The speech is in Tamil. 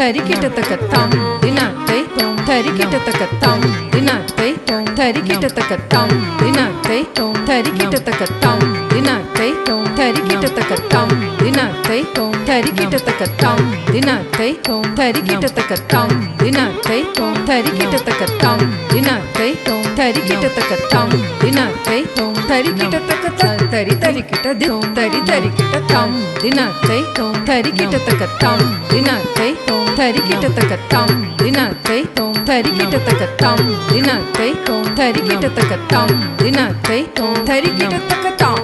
தரிக்கிட்டத்தக்கத்தாம் தினத்தை தரிக்கிட்டத்தக்கத்தாம் தினத்தை தரிக்கிட்டத்தக்கத்தாம் தினத்தை தரிக்கிட்டத்தக்கத்தாம் தினத்தை தரிக்கிட்டத்தக்கத்தாம் தினத்தை தரிக்கிட்டத்தக்கத்தாம் தினத்தை தரிக்கிட்டத்தக்கத்தாம் தினத்தை தரிக்கிட்டத்தக்கத்தாம் தினத்தை தரிக்கிட்டத்தக்கத்தாம் தினத்தை தரிக்கிட்டத்தக்கத்தாம் தரி தரிக்கிட்ட தரி தரிக்கிட்டத்தாம் தினத்தை தரிக்கிட்டத்தக்கத்தாம் தினத்தை தரிக்கிட்டத்தக்கத்தாம் தினத்தை தரிக்கிட்டத்தக்கத்தாம் தினத்தை தரிக்கிட்டத்தக்கத்தாம் தினத்தை தரிக்கிட்டத்தக்கத்தாம்